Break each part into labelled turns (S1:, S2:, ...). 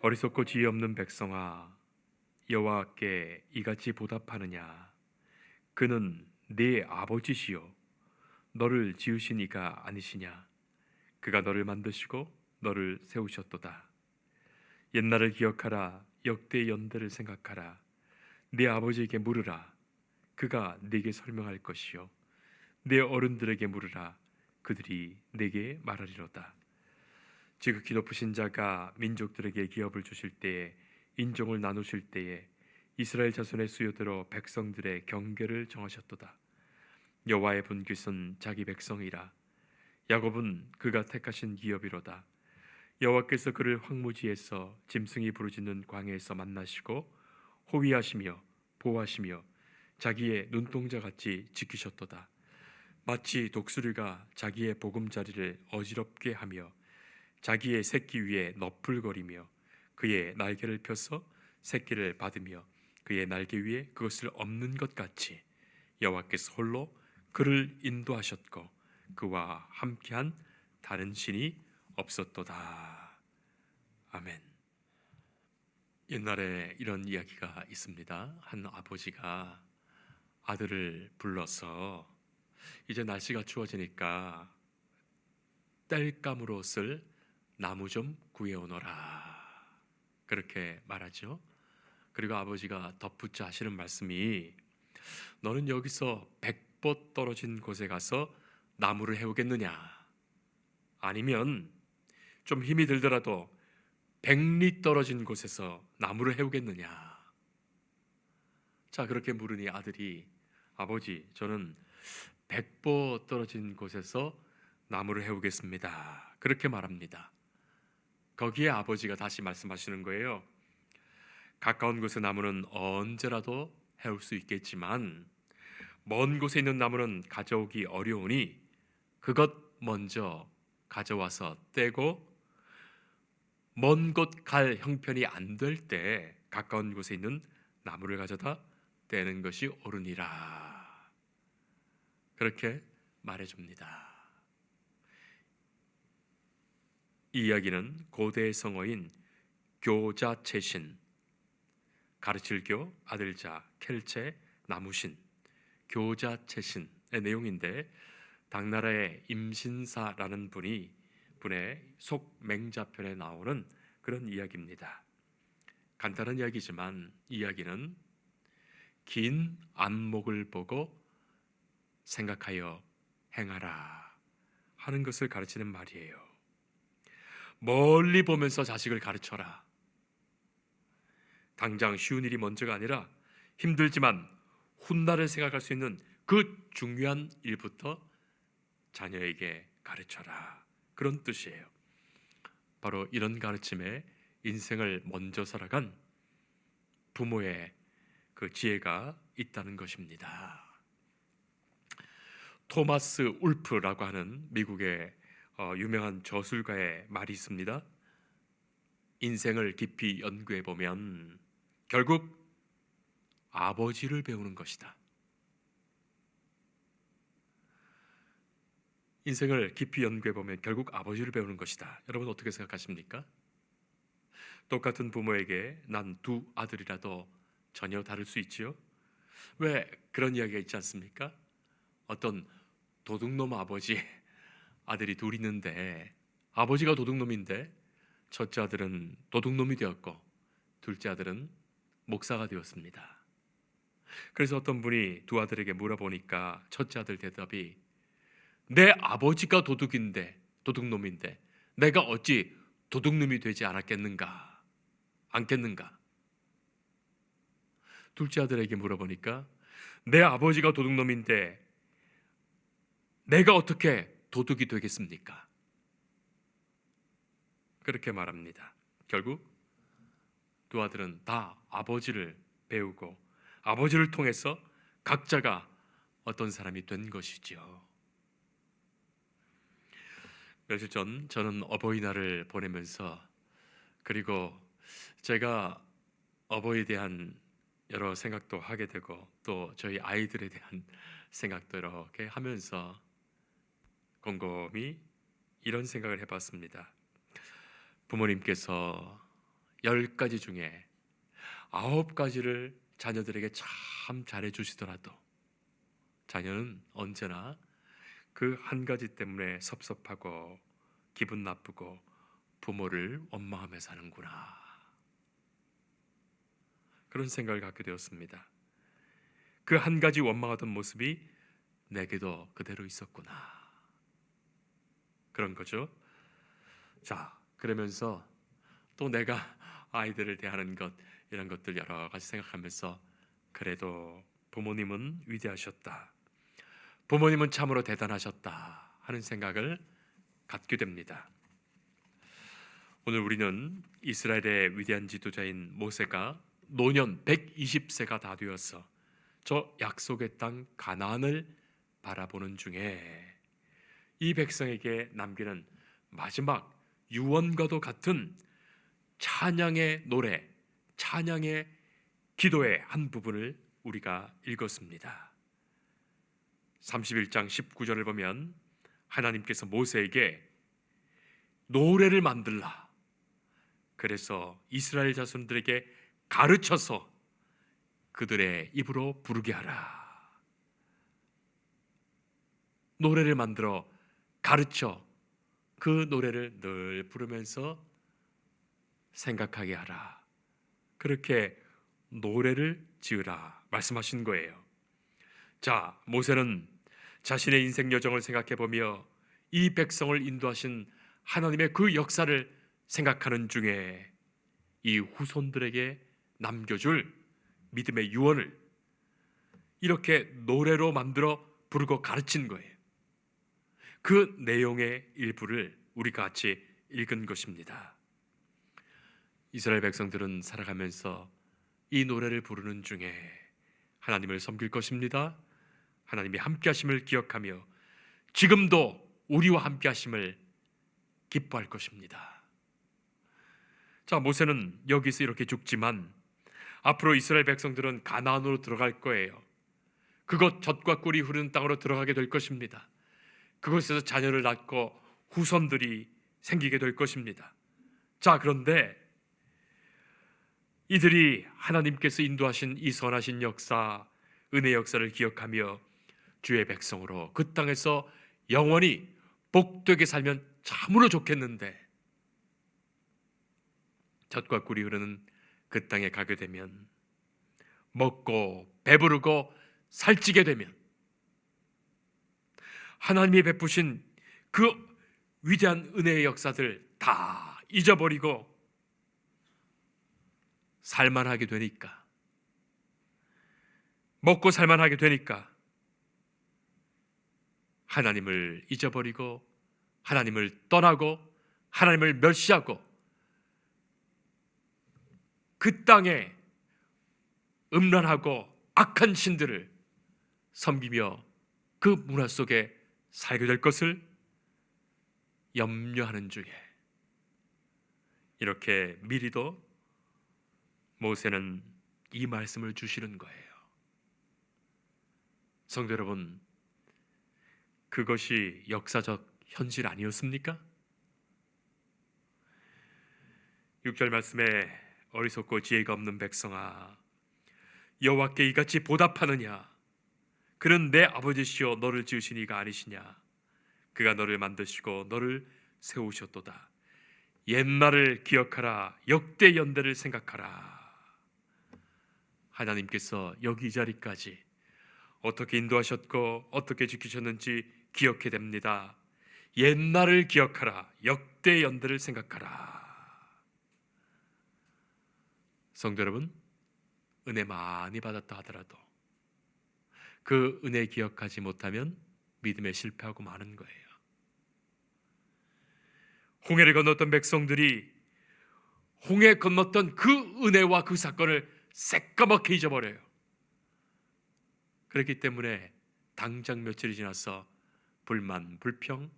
S1: 어리석고 지혜 없는 백성아, 여호와께 이같이 보답하느냐? 그는 네 아버지시요 너를 지으신 이가 아니시냐? 그가 너를 만드시고 너를 세우셨도다. 옛날을 기억하라. 역대 연대를 생각하라. 네 아버지에게 물으라. 그가 네게 설명할 것이요 네 어른들에게 물으라. 그들이 네게 말하리로다. 지극히 높으신 자가 민족들에게 기업을 주실 때에, 인종을 나누실 때에 이스라엘 자손의 수요대로 백성들의 경계를 정하셨도다. 여호와의 분깃은 자기 백성이라. 야곱은 그가 택하신 기업이로다. 여호와께서 그를 황무지에서 짐승이 부르짖는 광야에서 만나시고 호위하시며 보호하시며 자기의 눈동자같이 지키셨도다. 마치 독수리가 자기의 보금자리를 어지럽게 하며 자기의 새끼 위에 너풀거리며 그의 날개를 펴서 새끼를 받으며 그의 날개 위에 그것을 엎는 것 같이 여호와께서 홀로 그를 인도하셨고 그와 함께한 다른 신이 없었도다. 아멘. 옛날에 이런 이야기가 있습니다. 한 아버지가 아들을 불러서 이제 날씨가 추워지니까 땔감으로 쓸 나무 좀 구해오너라, 그렇게 말하죠. 그리고 아버지가 덧붙여 하시는 말씀이, 너는 여기서 100보 떨어진 곳에 가서 나무를 해오겠느냐? 아니면 좀 힘이 들더라도 100리 떨어진 곳에서 나무를 해오겠느냐? 자, 그렇게 물으니 아들이, 아버지, 저는 100보 떨어진 곳에서 나무를 해오겠습니다, 그렇게 말합니다. 거기에 아버지가 다시 말씀하시는 거예요. 가까운 곳의 나무는 언제라도 해올 수 있겠지만 먼 곳에 있는 나무는 가져오기 어려우니 그것 먼저 가져와서 떼고 먼 곳 갈 형편이 안 될 때 가까운 곳에 있는 나무를 가져다 떼는 것이 옳으니라, 그렇게 말해줍니다. 이 이야기는 고대 성어인 교자체신, 가르칠 교, 아들자, 켈체, 나무신, 교자체신의 내용인데, 당나라의 임신사라는 분의 속맹자편에 나오는 그런 이야기입니다. 간단한 이야기지만 이 이야기는 긴 안목을 보고 생각하여 행하라 하는 것을 가르치는 말이에요. 멀리 보면서 자식을 가르쳐라. 당장 쉬운 일이 먼저가 아니라 힘들지만 훗날을 생각할 수 있는 그 중요한 일부터 자녀에게 가르쳐라, 그런 뜻이에요. 바로 이런 가르침에 인생을 먼저 살아간 부모의 그 지혜가 있다는 것입니다. 토마스 울프라고 하는 미국의 유명한 저술가의 말이 있습니다. 인생을 깊이 연구해 보면 결국 아버지를 배우는 것이다. 인생을 깊이 연구해 보면 결국 아버지를 배우는 것이다. 여러분 어떻게 생각하십니까? 똑같은 부모에게 난 두 아들이라도 전혀 다를 수 있지요. 왜 그런 이야기가 있지 않습니까? 어떤 도둑놈 아버지 아들이 둘 있는데, 아버지가 도둑놈인데 첫째 아들은 도둑놈이 되었고 둘째 아들은 목사가 되었습니다. 그래서 어떤 분이 두 아들에게 물어보니까 첫째 아들 대답이, 내 아버지가 도둑놈인데 내가 어찌 도둑놈이 되지 않겠는가? 둘째 아들에게 물어보니까, 내 아버지가 도둑놈인데 내가 어떻게 도둑이 되겠습니까? 그렇게 말합니다. 결국 두 아들은 다 아버지를 배우고 아버지를 통해서 각자가 어떤 사람이 된 것이죠. 며칠 전 저는 어버이날을 보내면서, 그리고 제가 어버이에 대한 여러 생각도 하게 되고 또 저희 아이들에 대한 생각도 이렇게 하면서 곰곰이 이런 생각을 해봤습니다. 부모님께서 10가지 중에 9가지를 자녀들에게 참 잘해 주시더라도 자녀는 언제나 그 한 가지 때문에 섭섭하고 기분 나쁘고 부모를 원망하며 사는구나, 그런 생각을 갖게 되었습니다. 그 한 가지 원망하던 모습이 내게도 그대로 있었구나, 그런 거죠. 자, 그러면서 또 내가 아이들을 대하는 것, 이런 것들 여러 가지 생각하면서 그래도 부모님은 위대하셨다, 부모님은 참으로 대단하셨다 하는 생각을 갖게 됩니다. 오늘 우리는 이스라엘의 위대한 지도자인 모세가 노년 120세가 다 되어서 저 약속의 땅 가나안을 바라보는 중에 이 백성에게 남기는 마지막 유언과도 같은 찬양의 노래, 찬양의 기도의 한 부분을 우리가 읽었습니다. 31장 19절을 보면 하나님께서 모세에게 노래를 만들라, 그래서 이스라엘 자손들에게 가르쳐서 그들의 입으로 부르게 하라. 노래를 만들어 가르쳐 그 노래를 늘 부르면서 생각하게 하라, 그렇게 노래를 지으라 말씀하신 거예요. 자, 모세는 자신의 인생 여정을 생각해 보며 이 백성을 인도하신 하나님의 그 역사를 생각하는 중에 이 후손들에게 남겨줄 믿음의 유언을 이렇게 노래로 만들어 부르고 가르친 거예요. 그 내용의 일부를 우리가 같이 읽은 것입니다. 이스라엘 백성들은 살아가면서 이 노래를 부르는 중에 하나님을 섬길 것입니다. 하나님이 함께 하심을 기억하며 지금도 우리와 함께 하심을 기뻐할 것입니다. 자, 모세는 여기서 이렇게 죽지만 앞으로 이스라엘 백성들은 가나안으로 들어갈 거예요. 그곳 젖과 꿀이 흐르는 땅으로 들어가게 될 것입니다. 그곳에서 자녀를 낳고 후손들이 생기게 될 것입니다. 자, 그런데 이들이 하나님께서 인도하신 이 선하신 역사, 은혜 역사를 기억하며 주의 백성으로 그 땅에서 영원히 복되게 살면 참으로 좋겠는데, 젖과 꿀이 흐르는 그 땅에 가게 되면, 먹고 배부르고 살찌게 되면 하나님이 베푸신 그 위대한 은혜의 역사들 다 잊어버리고 살만하게 되니까, 먹고 살만하게 되니까 하나님을 잊어버리고 하나님을 떠나고 하나님을 멸시하고 그 땅에 음란하고 악한 신들을 섬기며 그 문화 속에 살게 될 것을 염려하는 중에 이렇게 미리도 모세는 이 말씀을 주시는 거예요. 성도 여러분, 그것이 역사적 현실 아니었습니까? 6절 말씀에 어리석고 지혜가 없는 백성아, 여호와께 이같이 보답하느냐? 그는 내 아버지시요 너를 지으신 이가 아니시냐? 그가 너를 만드시고 너를 세우셨도다. 옛날을 기억하라, 역대 연대를 생각하라. 하나님께서 여기 이 자리까지 어떻게 인도하셨고 어떻게 지키셨는지 기억해야 됩니다. 옛날을 기억하라, 역대 연대를 생각하라. 성도 여러분, 은혜 많이 받았다 하더라도 그 은혜 기억하지 못하면 믿음에 실패하고 마는 거예요. 홍해를 건넜던 백성들이 홍해 건넜던 그 은혜와 그 사건을 새까맣게 잊어버려요. 그렇기 때문에 당장 며칠이 지나서 불만, 불평,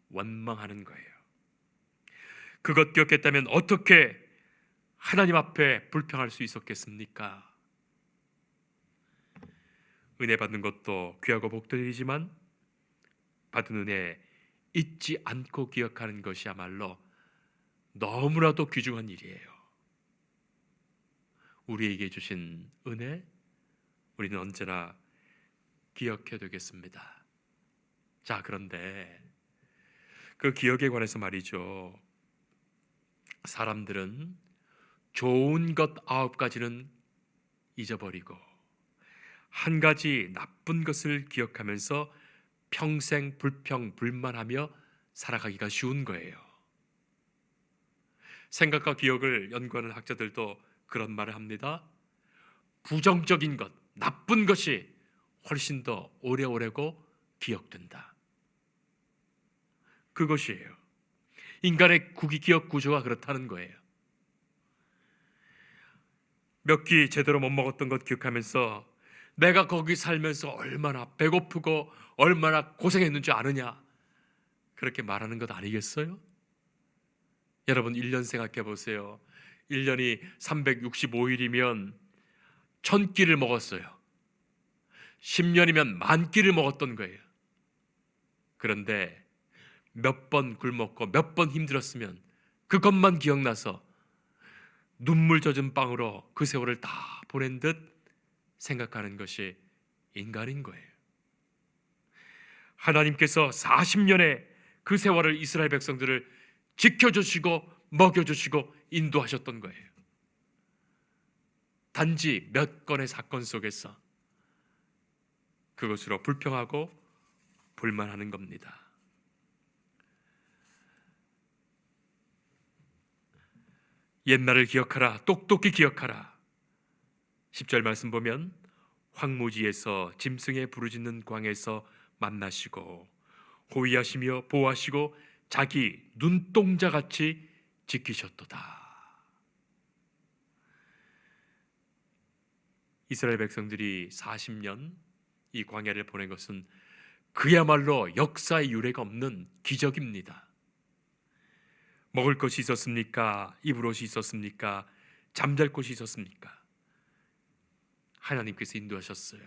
S1: 원망하는 거예요. 그것 기억했다면 어떻게 하나님 앞에 불평할 수 있었겠습니까? 은혜 받는 것도 귀하고 복된 일이지만 받은 은혜 잊지 않고 기억하는 것이야말로 너무나도 귀중한 일이에요. 우리에게 주신 은혜, 우리는 언제나 기억해야 되겠습니다. 자, 그런데 그 기억에 관해서 말이죠. 사람들은 좋은 것 9가지는 잊어버리고 한 가지 나쁜 것을 기억하면서 평생 불평불만하며 살아가기가 쉬운 거예요. 생각과 기억을 연구하는 학자들도 그런 말을 합니다. 부정적인 것, 나쁜 것이 훨씬 더 오래오래고 기억된다. 그것이에요. 인간의 기억 구조가 그렇다는 거예요. 몇 끼 제대로 못 먹었던 것 기억하면서 내가 거기 살면서 얼마나 배고프고 얼마나 고생했는지 아느냐, 그렇게 말하는 것 아니겠어요? 여러분 1년 생각해 보세요. 1년이 365일이면 1000끼를 먹었어요. 10년이면 10,000끼를 먹었던 거예요. 그런데 몇 번 굶었고 몇 번 힘들었으면 그것만 기억나서 눈물 젖은 빵으로 그 세월을 다 보낸 듯 생각하는 것이 인간인 거예요. 하나님께서 40년의 그 세월을 이스라엘 백성들을 지켜주시고 먹여주시고 인도하셨던 거예요. 단지 몇 건의 사건 속에서 그것으로 불평하고 불만하는 겁니다. 옛날을 기억하라, 똑똑히 기억하라. 10절 말씀 보면 황무지에서 짐승의 부르짖는 광에서 만나시고 호위하시며 보호하시고 자기 눈동자같이 지키셨도다. 이스라엘 백성들이 40년 이 광야를 보낸 것은 그야말로 역사의 유례가 없는 기적입니다. 먹을 것이 있었습니까? 입을 옷이 있었습니까? 잠잘 곳이 있었습니까? 하나님께서 인도하셨어요.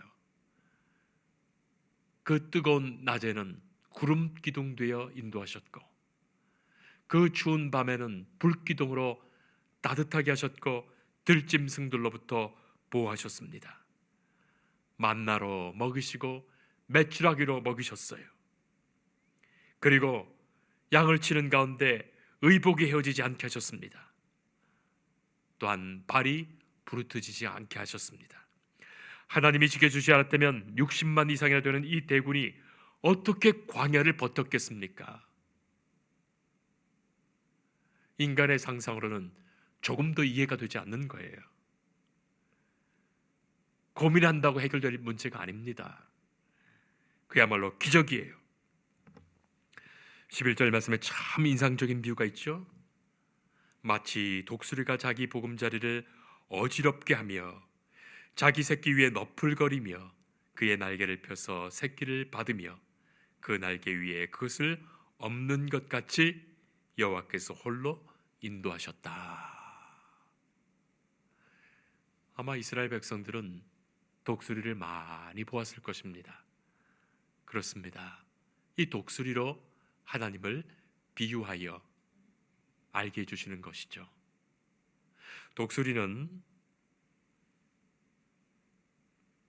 S1: 그 뜨거운 낮에는 구름 기둥 되어 인도하셨고 그 추운 밤에는 불 기둥으로 따뜻하게 하셨고 들짐승들로부터 보호하셨습니다. 만나로 먹이시고 메추라기로 먹이셨어요. 그리고 양을 치는 가운데 의복이 헤어지지 않게 하셨습니다. 또한 발이 부르트지지 않게 하셨습니다. 하나님이 지켜주지 않았다면 60만 이상이나 되는 이 대군이 어떻게 광야를 버텼겠습니까? 인간의 상상으로는 조금도 이해가 되지 않는 거예요. 고민한다고 해결될 문제가 아닙니다. 그야말로 기적이에요. 11절 말씀에 참 인상적인 비유가 있죠. 마치 독수리가 자기 보금자리를 어지럽게 하며 자기 새끼 위에 너풀거리며 그의 날개를 펴서 새끼를 받으며 그 날개 위에 그것을 엎는 것 같이 여호와께서 홀로 인도하셨다. 아마 이스라엘 백성들은 독수리를 많이 보았을 것입니다. 그렇습니다. 이 독수리로 하나님을 비유하여 알게 해주시는 것이죠. 독수리는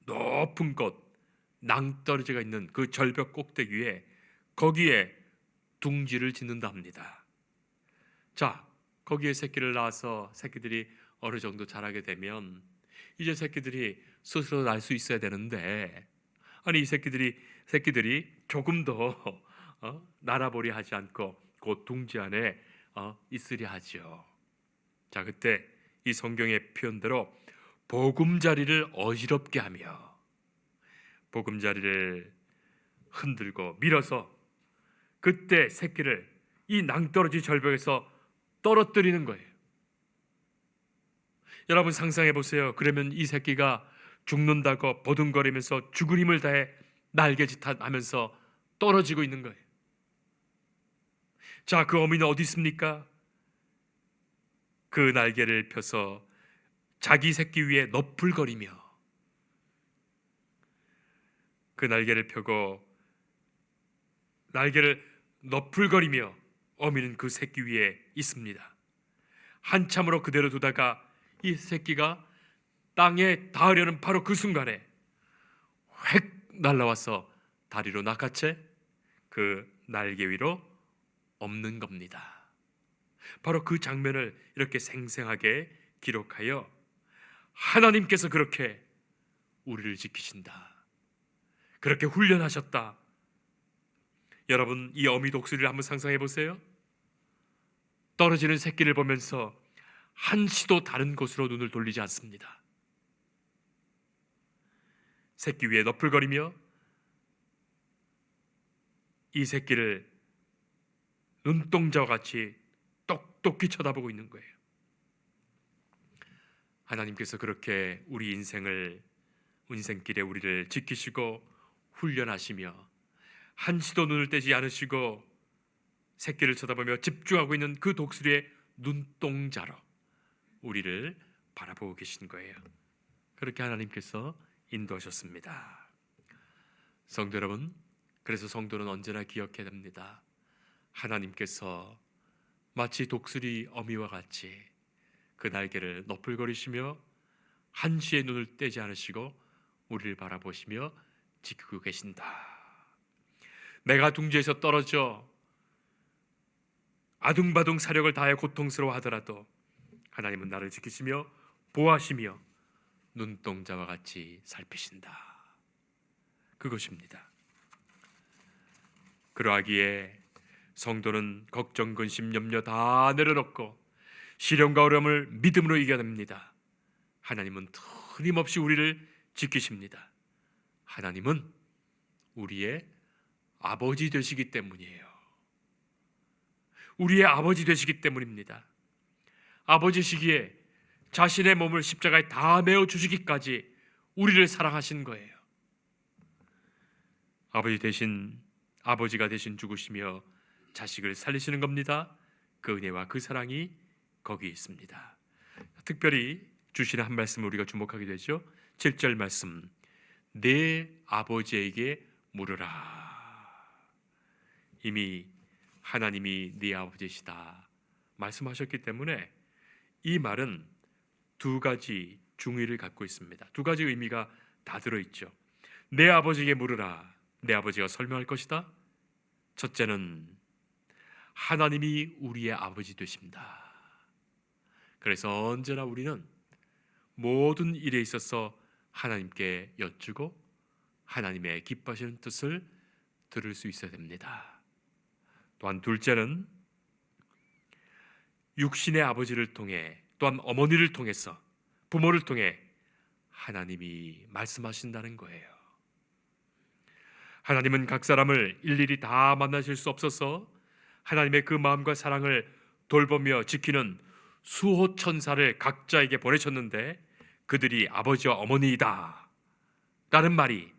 S1: 높은 곳, 낭떠러지가 있는 그 절벽 꼭대기 위에 거기에 둥지를 짓는다 합니다. 자, 거기에 새끼를 낳아서 새끼들이 어느 정도 자라게 되면 이제 새끼들이 스스로 날 수 있어야 되는데, 아니 이 새끼들이 조금 더 날아보려 하지 않고 그 둥지 안에 있으려 하죠. 자, 그때 이 성경의 표현대로 보금자리를 어지럽게 하며 보금자리를 흔들고 밀어서 그때 새끼를 이 낭떠러지 절벽에서 떨어뜨리는 거예요. 여러분 상상해 보세요. 그러면 이 새끼가 죽는다고 버둥거리면서 죽을 힘을 다해 날개짓하면서 떨어지고 있는 거예요. 자, 그 어미는 어디 있습니까? 그 날개를 펴서 자기 새끼 위에 너풀거리며 그 날개를 펴고 날개를 너풀거리며 어미는 그 새끼 위에 있습니다. 한참으로 그대로 두다가 이 새끼가 땅에 닿으려는 바로 그 순간에 획 날아와서 다리로 낚아채 그 날개 위로 엎는 겁니다. 바로 그 장면을 이렇게 생생하게 기록하여 하나님께서 그렇게 우리를 지키신다, 그렇게 훈련하셨다. 여러분, 이 어미 독수리를 한번 상상해 보세요. 떨어지는 새끼를 보면서 한시도 다른 곳으로 눈을 돌리지 않습니다. 새끼 위에 너풀거리며 이 새끼를 눈동자와 같이 똑똑히 쳐다보고 있는 거예요. 하나님께서 그렇게 우리 인생길에 우리를 지키시고 훈련하시며 한시도 눈을 떼지 않으시고 새끼를 쳐다보며 집중하고 있는 그 독수리의 눈동자로 우리를 바라보고 계신 거예요. 그렇게 하나님께서 인도하셨습니다. 성도 여러분, 그래서 성도는 언제나 기억해야 됩니다. 하나님께서 마치 독수리 어미와 같이 그 날개를 너풀거리시며 한시의 눈을 떼지 않으시고 우리를 바라보시며 지키고 계신다. 내가 둥지에서 떨어져 아둥바둥 사력을 다해 고통스러워하더라도 하나님은 나를 지키시며 보호하시며 눈동자와 같이 살피신다. 그것입니다. 그러하기에 성도는 걱정, 근심, 염려 다 내려놓고 시련과 어려움을 믿음으로 이겨냅니다. 하나님은 틀림없이 우리를 지키십니다. 하나님은 우리의 아버지 되시기 때문이에요. 우리의 아버지 되시기 때문입니다. 아버지시기에 자신의 몸을 십자가에 다 내어 주시기까지 우리를 사랑하신 거예요. 아버지가 대신 죽으시며 자식을 살리시는 겁니다. 그 은혜와 그 사랑이 거기 있습니다. 특별히 주시는 한 말씀을 우리가 주목하게 되죠. 7절 말씀, 내 아버지에게 물으라. 이미 하나님이 네 아버지시다 말씀하셨기 때문에 이 말은 두 가지 중의를 갖고 있습니다. 두 가지 의미가 다 들어있죠. 내 아버지에게 물으라. 내 아버지가 설명할 것이다. 첫째는 하나님이 우리의 아버지 되십니다. 그래서 언제나 우리는 모든 일에 있어서 하나님께 여쭈고 하나님의 기뻐하시는 뜻을 들을 수 있어야 됩니다. 또한 둘째는 육신의 아버지를 통해, 또한 어머니를 통해서, 부모를 통해 하나님이 말씀하신다는 거예요. 하나님은 각 사람을 일일이 다 만나실 수 없어서 하나님의 그 마음과 사랑을 돌보며 지키는 수호 천사를 각자에게 보내셨는데 그들이 아버지와 어머니이다 라는 말이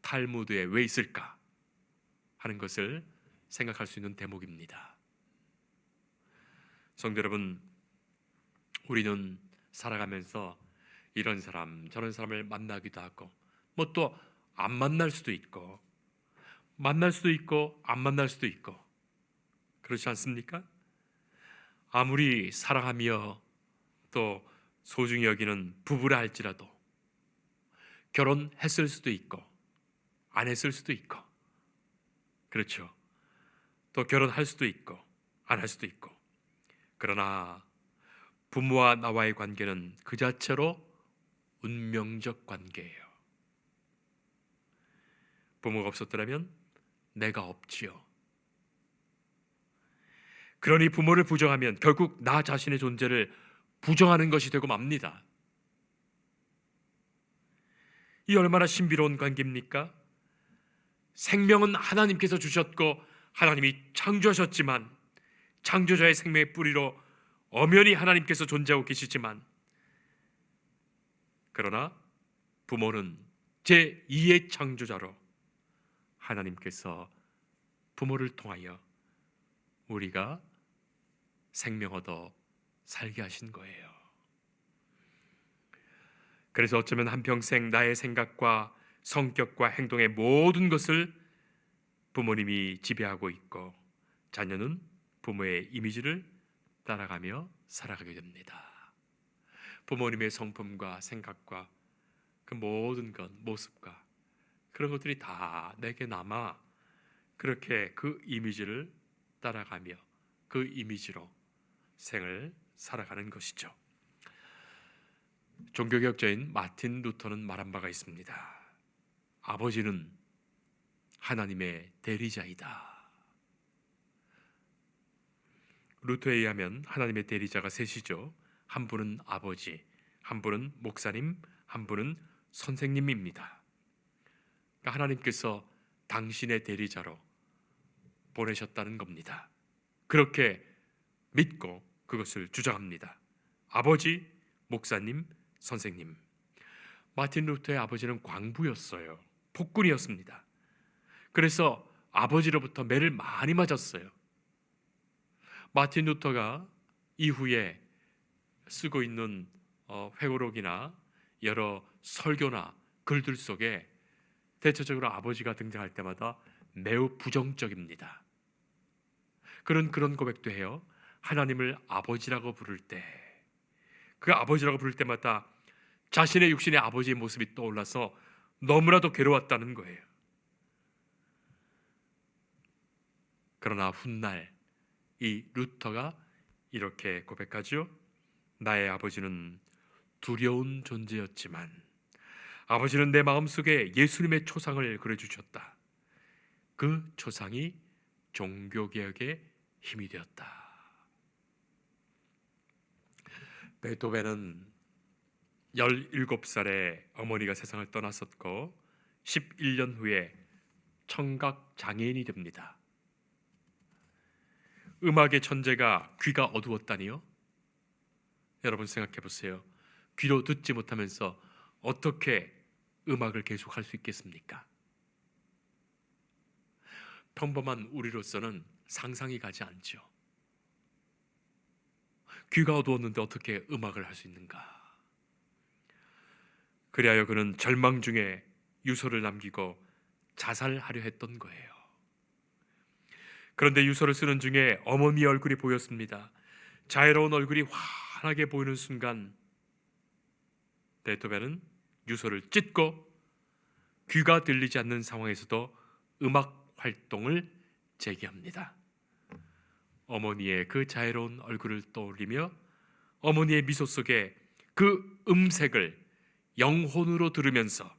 S1: 탈무드에 왜 있을까 하는 것을 생각할 수 있는 대목입니다. 성도 여러분, 우리는 살아가면서 이런 사람 저런 사람을 만나기도 하고 뭐 또 안 만날 수도 있고 만날 수도 있고 안 만날 수도 있고 그렇지 않습니까? 아무리 사랑하며 또 소중히 여기는 부부라 할지라도 결혼했을 수도 있고 안 했을 수도 있고 그렇죠. 또 결혼할 수도 있고 안 할 수도 있고 그러나 부모와 나와의 관계는 그 자체로 운명적 관계예요. 부모가 없었더라면 내가 없지요. 그러니 부모를 부정하면 결국 나 자신의 존재를 부정하는 것이 되고 맙니다. 이 얼마나 신비로운 관계입니까? 생명은 하나님께서 주셨고 하나님이 창조하셨지만 창조자의 생명의 뿌리로 엄연히 하나님께서 존재하고 계시지만 그러나 부모는 제2의 창조자로 하나님께서 부모를 통하여 우리가 생명 얻어 살게 하신 거예요. 그래서 어쩌면 한평생 나의 생각과 성격과 행동의 모든 것을 부모님이 지배하고 있고 자녀는 부모의 이미지를 따라가며 살아가게 됩니다. 부모님의 성품과 생각과 그 모든 것, 모습과 그런 것들이 다 내게 남아 그렇게 그 이미지를 따라가며 그 이미지로 생을 살아가는 것이죠. 종교개혁자인 마틴 루터는 말한 바가 있습니다. 아버지는 하나님의 대리자이다. 루터에 의하면 하나님의 대리자가 셋이죠. 한 분은 아버지, 한 분은 목사님, 한 분은 선생님입니다. 그러니까 하나님께서 당신의 대리자로 보내셨다는 겁니다. 그렇게 믿고 그것을 주장합니다. 아버지, 목사님, 선생님. 마틴 루터의 아버지는 광부였어요. 폭군이었습니다. 그래서 아버지로부터 매를 많이 맞았어요. 마틴 루터가 이후에 쓰고 있는 회고록이나 여러 설교나 글들 속에 대체적으로 아버지가 등장할 때마다 매우 부정적입니다. 그런 고백도 해요. 하나님을 아버지라고 부를 때, 그 아버지라고 부를 때마다 자신의 육신의 아버지의 모습이 떠올라서 너무나도 괴로웠다는 거예요. 그러나 훗날 이 루터가 이렇게 고백하죠. 나의 아버지는 두려운 존재였지만 아버지는 내 마음속에 예수님의 초상을 그려주셨다. 그 초상이 종교개혁의 힘이 되었다. 베토벤은 17살에 어머니가 세상을 떠났었고 11년 후에 청각 장애인이 됩니다. 음악의 천재가 귀가 어두웠다니요? 여러분 생각해 보세요. 귀로 듣지 못하면서 어떻게 음악을 계속할 수 있겠습니까? 평범한 우리로서는 상상이 가지 않죠. 귀가 어두웠는데 어떻게 음악을 할 수 있는가? 그리하여 그는 절망 중에 유서를 남기고 자살하려 했던 거예요. 그런데 유서를 쓰는 중에 어머니의 얼굴이 보였습니다. 자애로운 얼굴이 환하게 보이는 순간 베토벤은 유서를 찢고 귀가 들리지 않는 상황에서도 음악 활동을 재개합니다. 어머니의 그 자애로운 얼굴을 떠올리며 어머니의 미소 속에 그 음색을 영혼으로 들으면서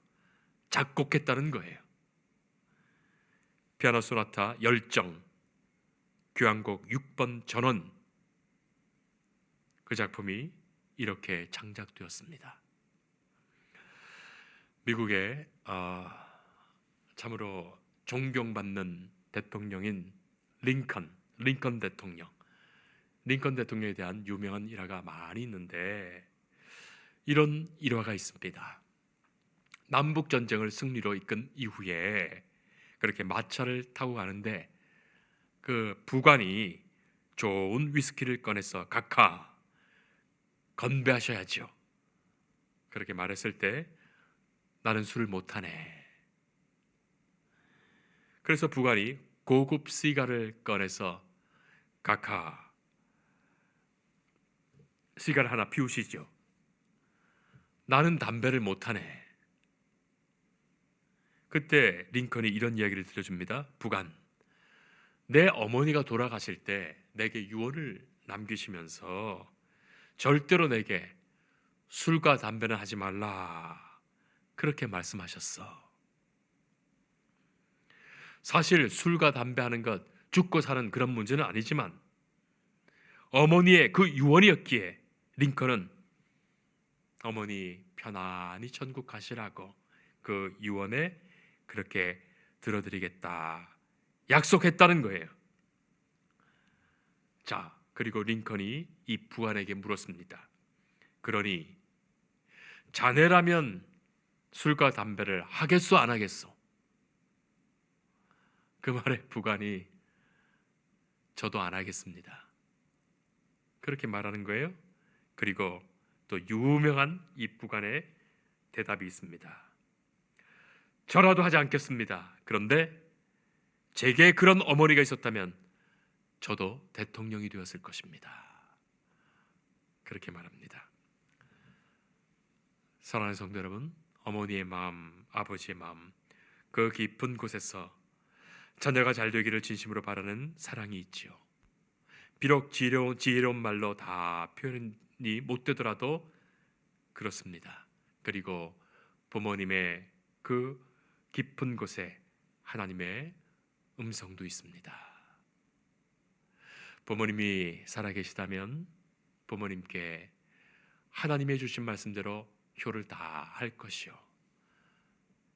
S1: 작곡했다는 거예요. 피아노 소나타 열정, 교향곡 6번 전원, 그 작품이 이렇게 창작되었습니다. 미국의 참으로 존경받는 대통령인 링컨 대통령. 링컨 대통령에 대한 유명한 일화가 많이 있는데 이런 일화가 있습니다. 남북 전쟁을 승리로 이끈 이후에 그렇게 마차를 타고 가는데 그 부관이 좋은 위스키를 꺼내서 각하 건배하셔야죠. 그렇게 말했을 때 나는 술을 못하네. 그래서 부관이 고급 시가를 꺼내서 각하 시가를 하나 피우시죠. 나는 담배를 못하네. 그때 링컨이 이런 이야기를 들려줍니다. 부관, 내 어머니가 돌아가실 때 내게 유언을 남기시면서 절대로 내게 술과 담배는 하지 말라 그렇게 말씀하셨어. 사실 술과 담배 하는 것 죽고 사는 그런 문제는 아니지만 어머니의 그 유언이었기에 링컨은 어머니 편안히 천국 가시라고 그 유언에 그렇게 들어드리겠다 약속했다는 거예요. 자, 그리고 링컨이 이 부관에게 물었습니다. 그러니 자네라면 술과 담배를 하겠소 안 하겠소? 그 말에 부관이 저도 안 하겠습니다 그렇게 말하는 거예요. 그리고 또 유명한 이 부관의 대답이 있습니다. 저라도 하지 않겠습니다. 그런데 제게 그런 어머니가 있었다면 저도 대통령이 되었을 것입니다. 그렇게 말합니다. 사랑하는 성도 여러분, 어머니의 마음, 아버지의 마음, 그 깊은 곳에서 자녀가 잘 되기를 진심으로 바라는 사랑이 있지요. 비록 지혜로운 말로 다 표현이 못 되더라도 그렇습니다. 그리고 부모님의 그 깊은 곳에 하나님의 음성도 있습니다. 부모님이 살아계시다면 부모님께 하나님의 주신 말씀대로 효를 다 할 것이요,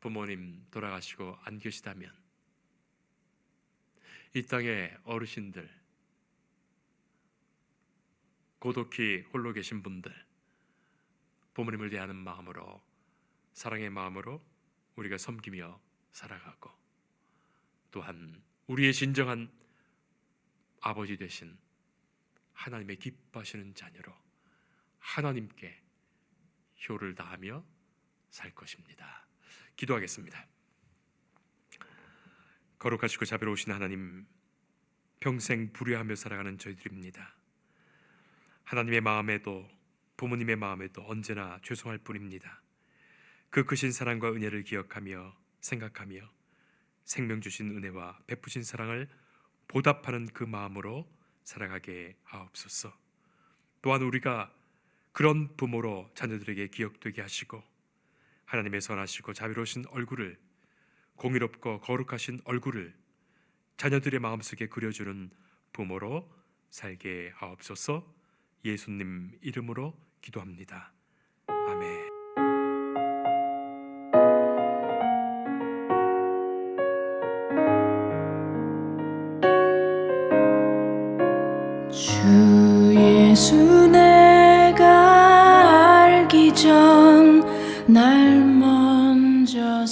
S1: 부모님 돌아가시고 안 계시다면 이 땅의 어르신들, 고독히 홀로 계신 분들, 부모님을 대하는 마음으로, 사랑의 마음으로 우리가 섬기며 살아가고, 또한 우리의 진정한 아버지 되신 하나님의 기뻐하시는 자녀로 하나님께 효를 다하며 살 것입니다. 기도하겠습니다. 거룩하시고 자비로우신 하나님, 평생 불효하며 살아가는 저희들입니다. 하나님의 마음에도 부모님의 마음에도 언제나 죄송할 뿐입니다. 그 크신 사랑과 은혜를 기억하며 생각하며 생명 주신 은혜와 베푸신 사랑을 보답하는 그 마음으로 살아가게 하옵소서. 또한 우리가 그런 부모로 자녀들에게 기억되게 하시고, 하나님의 선하시고 자비로우신 얼굴을, 공의롭고 거룩하신 얼굴을 자녀들의 마음속에 그려주는 부모로 살게 하옵소서. 예수님 이름으로 기도합니다. 아멘.
S2: 주 예수 내가 알기 전 날 먼저